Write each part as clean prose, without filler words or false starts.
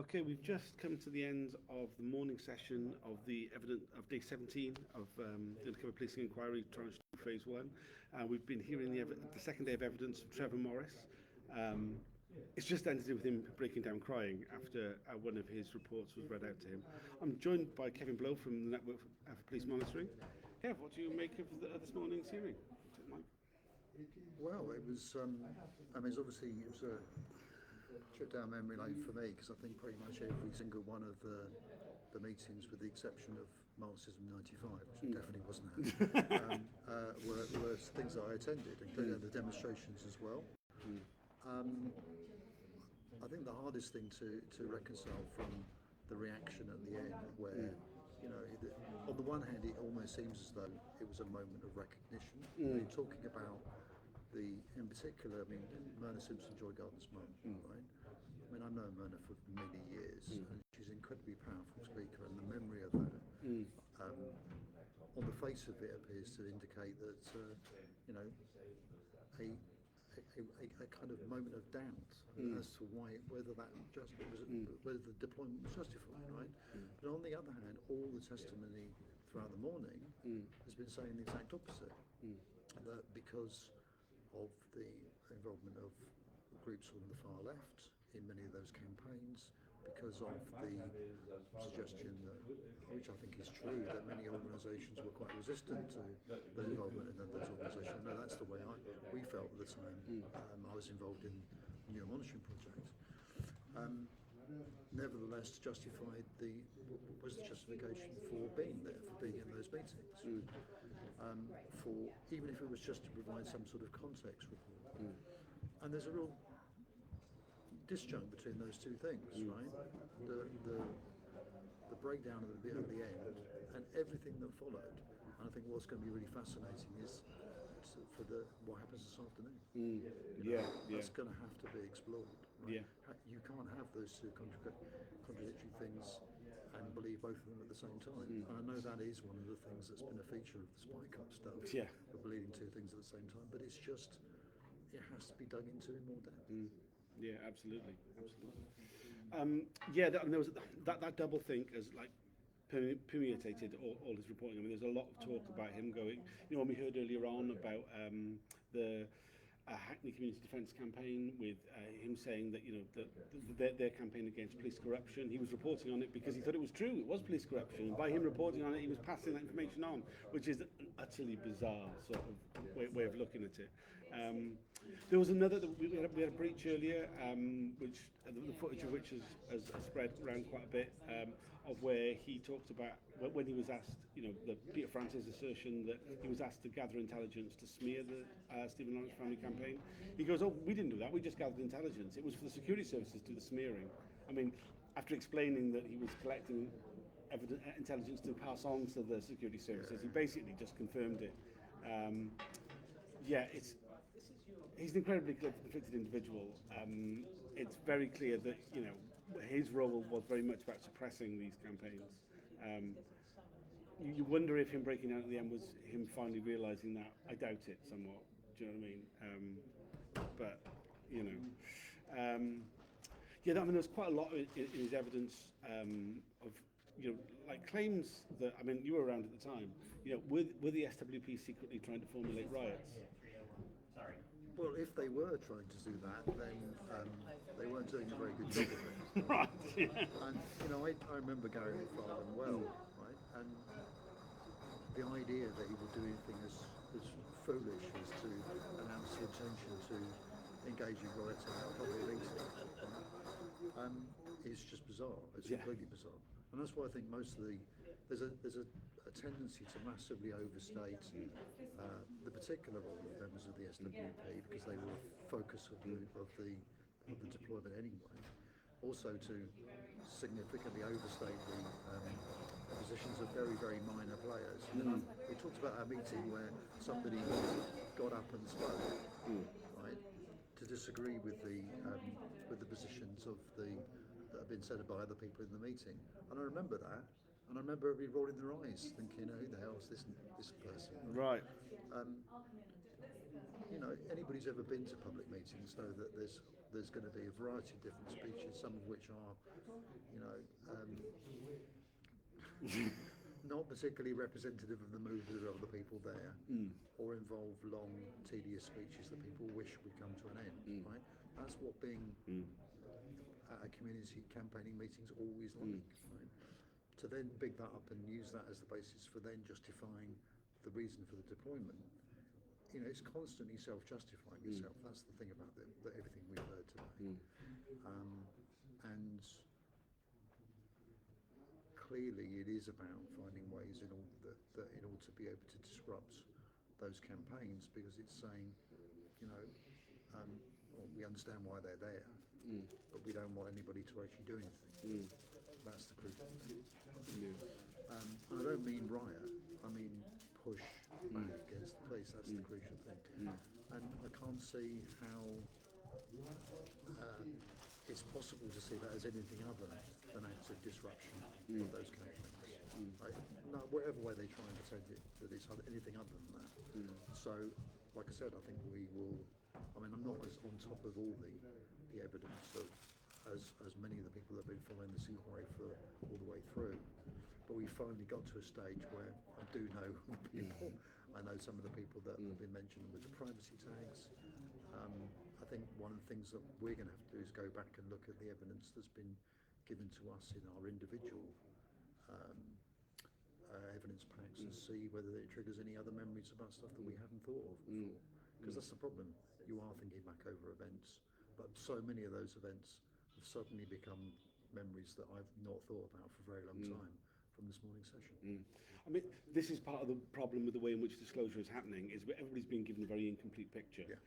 Okay, we've just come to the end of the morning session of the evidence of day 17 of the Undercover Policing Inquiry, tranche 2, phase 1. We've been hearing the second day of evidence of Trevor Morris. It's just ended with him breaking down crying after one of his reports was read out to him. I'm joined by Kevin Blowe from the Network for Police Monitoring. Kev, what do you make of this morning's hearing? Mike? Well, it was, obviously it was a trip down memory lane for me, because I think pretty much every single one of the meetings, with the exception of Marxism 95, which definitely wasn't were things that I attended, including the demonstrations as well. I think the hardest thing to reconcile from the reaction at the end, where on the one hand it almost seems as though it was a moment of recognition. You're talking about in particular, Myrna Simpson, Joy Garden's mum, right? I've known Myrna for many years, and she's an incredibly powerful speaker, and the memory of that, on the face of it, appears to indicate that, a kind of moment of doubt as to whether the deployment was justified, right? But on the other hand, all the testimony throughout the morning has been saying the exact opposite. That because of the involvement of groups on the far left in many of those campaigns, because of the suggestion that, which I think is true, that many organisations were quite resistant to the involvement in those organisations. No, that's the way we felt at the time. I was involved in the New Monitoring Project. Nevertheless, was the justification for being there, for being in those meetings, for even if it was just to provide some sort of context report. And there's a real disjunct between those two things, right? The breakdown of the bit at the end and everything that followed. And I think what's going to be really fascinating is for what happens this afternoon. That's going to have to be explored. Right? You can't have those two contradictory things and believe both of them at the same time. And I know that is one of the things that's been a feature of the Spycops stuff, of believing two things at the same time. But it's just, it has to be dug into in more depth. Yeah, absolutely. There was that double think as like permeated all his reporting. There's a lot of talk about him going. When we heard earlier on about the Hackney Community Defence campaign, with him saying that their campaign against police corruption, he was reporting on it because he thought it was true. It was police corruption, and by him reporting on it, he was passing that information on, which is an utterly bizarre sort of way of looking at it. There was another. We had a breach earlier, which the footage of which has spread around quite a bit, of where he talked about when he was asked, the Peter Francis assertion that he was asked to gather intelligence to smear the Stephen Lawrence family campaign. He goes, "Oh, we didn't do that. We just gathered intelligence. It was for the security services to do the smearing." After explaining that he was collecting intelligence to pass on to the security services, he basically just confirmed it. He's an incredibly conflicted individual. It's very clear that his role was very much about suppressing these campaigns. You wonder if him breaking out at the end was him finally realising that. I doubt it somewhat. Do you know what I mean? There's quite a lot in his evidence of claims that, you were around at the time. Were the SWP secretly trying to formulate riots? Sorry. Well, if they were trying to do that, then they weren't doing a very good job of it. Right. And I remember Gary McFarlane well, right? And the idea that he would do anything as foolish as to announce the intention to engage in rioting at a public meeting is just bizarre. It's completely bizarre. And that's why I think most of there's a tendency to massively overstate the particular role of members of the SWP, because they were a focus of the deployment anyway. Also to significantly overstate the positions of very, very minor players. We talked about our meeting where somebody got up and spoke, right, to disagree with the positions that have been said by other people in the meeting. And I remember that, and I remember everybody rolling their eyes, thinking, "Who the hell is this person?" Right. Anybody who's ever been to public meetings know that there's there's going to be a variety of different speeches, some of which are, you know, not particularly representative of the mood of the people there, or involve long, tedious speeches that people wish would come to an end, right? That's what being at a community campaigning meeting's always like, right? To then big that up and use that as the basis for then justifying the reason for the deployment, you know, it's constantly self-justifying yourself. That's the thing about everything we've heard today. And clearly it is about finding ways in order that in order to be able to disrupt those campaigns, because it's saying, you know, well, we understand why they're there, but we don't want anybody to actually do anything. That's the crucial thing. And I don't mean riot, I mean push back against the police. That's the crucial thing. And I can't see how it's possible to see that as anything other than acts of disruption of those campaigns. Right? No, whatever way they try and pretend that it's anything other than that. So, like I said, I think we will. I mean, I'm not as on top of all the evidence as many of the people that have been following this inquiry for all the way through. But we finally got to a stage where I do know people. I know some of the people that have been mentioned with the privacy tags. I think one of the things that we're going to have to do is go back and look at the evidence that's been given to us in our individual evidence packs and see whether it triggers any other memories about stuff that we hadn't thought of before. Because that's the problem. You are thinking back over events, but so many of those events have suddenly become memories that I've not thought about for a very long time from this morning's session. I mean, this is part of the problem with the way in which disclosure is happening, is that everybody's being given a very incomplete picture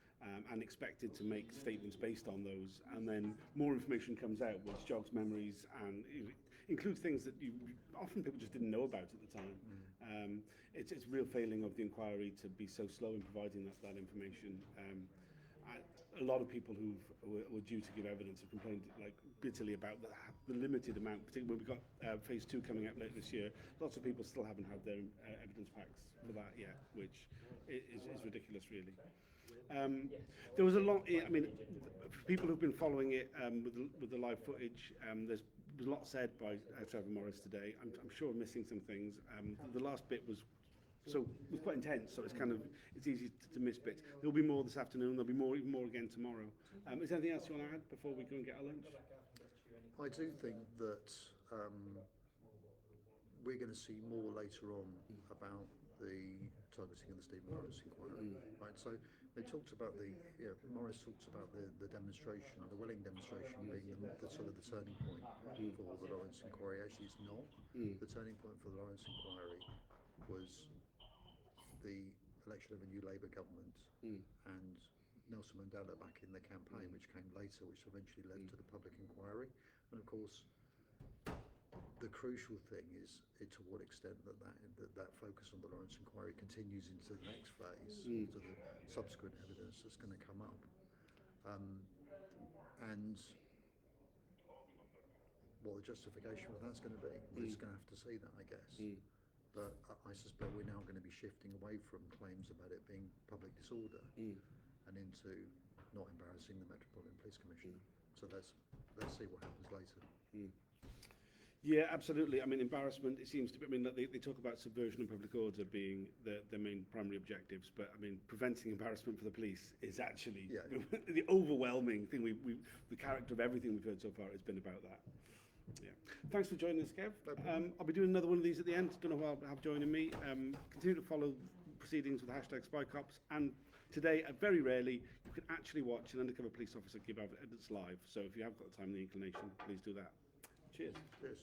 and expected to make statements based on those, and then more information comes out which jogs memories and includes things that often people just didn't know about at the time. It's a real failing of the inquiry to be so slow in providing that information. A lot of people who were due to give evidence have complained bitterly about the limited amount, particularly when we've got phase 2 coming up later this year. Lots of people still haven't had their evidence packs for that yet, which is ridiculous, really. There was a lot. I mean, for people who've been following it with the live footage, there's a lot said by Trevor Morris today. I'm sure I'm missing some things. The last bit was quite intense, so it's easy to miss bits. There'll be more this afternoon. There'll be even more again tomorrow. Is there anything else you want to add before we go and get our lunch? I do think that we're going to see more later on about the targeting of the Stephen Morris inquiry. Right, so they talked about Morris talks about the demonstration, the Welling demonstration being the sort of the turning point for the Lawrence inquiry. Actually, it's not. The turning point for the Lawrence inquiry was the election of a new Labour government and Nelson Mandela back in the campaign, which came later, which eventually led to the public inquiry. And of course, the crucial thing is to what extent that focus on the Lawrence inquiry continues into the next phase, into the subsequent evidence that's going to come up. And what the justification for that's going to be, we're just going to have to see that, I guess. But I suspect we're now going to be shifting away from claims about it being public disorder and into not embarrassing the Metropolitan Police Commissioner. So let's see what happens later. Yeah, absolutely. I mean, embarrassment, it seems to be, I mean, they talk about subversion of public order being their main primary objectives, but I mean, preventing embarrassment for the police is actually the overwhelming thing. The character of everything we've heard so far has been about that. Yeah. Thanks for joining us, Kev. I'll be doing another one of these at the end. Don't know who I'll have joining me. Continue to follow proceedings with #Spycops, and today, very rarely, you can actually watch an undercover police officer give evidence live. So if you have got the time and the inclination, please do that. Cheers. Cheers.